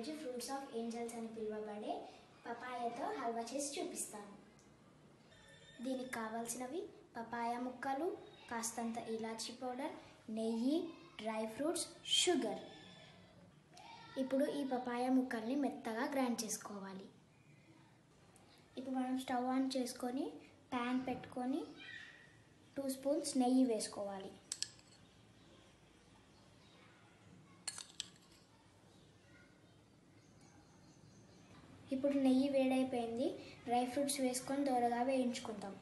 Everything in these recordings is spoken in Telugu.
ఈరోజు ఫ్రూట్స్ ఆఫ్ ఏంజల్స్ అని పిలువబడే పపాయాతో హల్వా చేసి చూపిస్తాను. దీనికి కావాల్సినవి పపాయ ముక్కలు, కాస్తంత ఇలాచీ పౌడర్, నెయ్యి, డ్రై ఫ్రూట్స్, షుగర్. ఇప్పుడు ఈ పపాయ ముక్కల్ని మెత్తగా గ్రైండ్ చేసుకోవాలి. ఇప్పుడు మనం స్టవ్ ఆన్ చేసుకొని ప్యాన్ పెట్టుకొని 2 స్పూన్స్ నెయ్యి వేసుకోవాలి. ఇప్పుడు నెయ్యి వేడైపోయింది. డ్రై ఫ్రూట్స్ వేసుకొని దోరగా వేయించుకుందాం.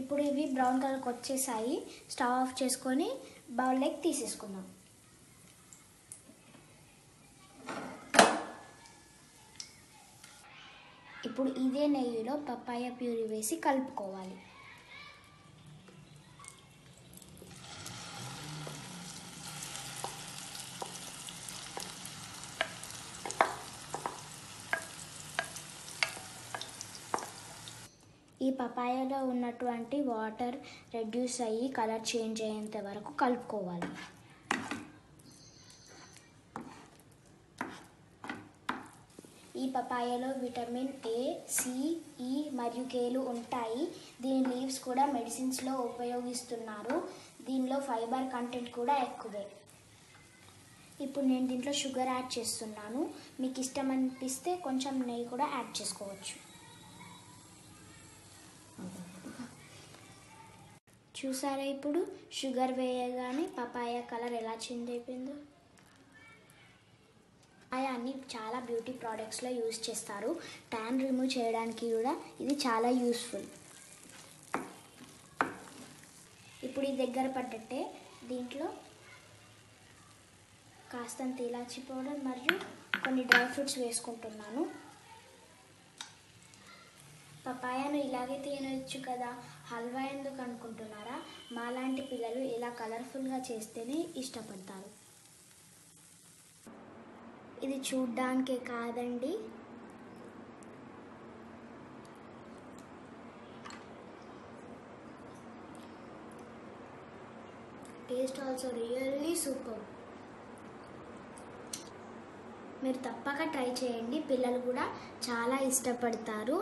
ఇప్పుడు ఇవి బ్రౌన్ కలర్కి వచ్చేసాయి. స్టవ్ ఆఫ్ చేసుకొని బౌల్లోకి తీసేసుకుందాం. ఇప్పుడు ఇదే నెయ్యిలో పపాయ ప్యూరీ వేసి కలుపుకోవాలి. ఈ పపాయలో ఉన్నటువంటి వాటర్ రెడ్యూస్ అయ్యి కలర్ చేంజ్ అయ్యేంత వరకు కలుపుకోవాలి. ఈ పపాయలో విటమిన్ ఏ, సి, ఈ మరియు కేలు ఉంటాయి. దీని లీవ్స్ కూడా మెడిసిన్స్లో ఉపయోగిస్తున్నారు. దీనిలో ఫైబర్ కంటెంట్ కూడా ఎక్కువే. ఇప్పుడు నేను దీంట్లో షుగర్ యాడ్ చేస్తున్నాను. మీకు ఇష్టం అనిపిస్తే కొంచెం నెయ్యి కూడా యాడ్ చేసుకోవచ్చు. చూసారా ఇప్పుడు షుగర్ వేయగానే పపాయ కలర్ ఎలా చేంజ్ అయిపోయిందో. పపాయాన్ని చాలా బ్యూటీ ప్రోడక్ట్స్లో యూజ్ చేస్తారు. ట్యాన్ రిమూవ్ చేయడానికి కూడా ఇది చాలా యూస్ఫుల్. ఇప్పుడు ఈ దగ్గర పడ్డట్టే దీంట్లో కాస్తంత ఇలాచీ పౌడర్ మరియు కొన్ని డ్రై ఫ్రూట్స్ వేసుకుంటున్నాను. పపాయాను ఇలాగే తినవచ్చు కదా, హల్వా ఎందుకు అనుకుంటున్నారా? మాలాంటి పిల్లలు ఇలా కలర్ఫుల్గా చేస్తేనే ఇష్టపడతారు. ఇది చూడ్డానికే కాదండి, టేస్ట్ ఆల్సో రియల్లీ సూపర్. మీరు తప్పక ట్రై చేయండి, పిల్లలు కూడా చాలా ఇష్టపడతారు.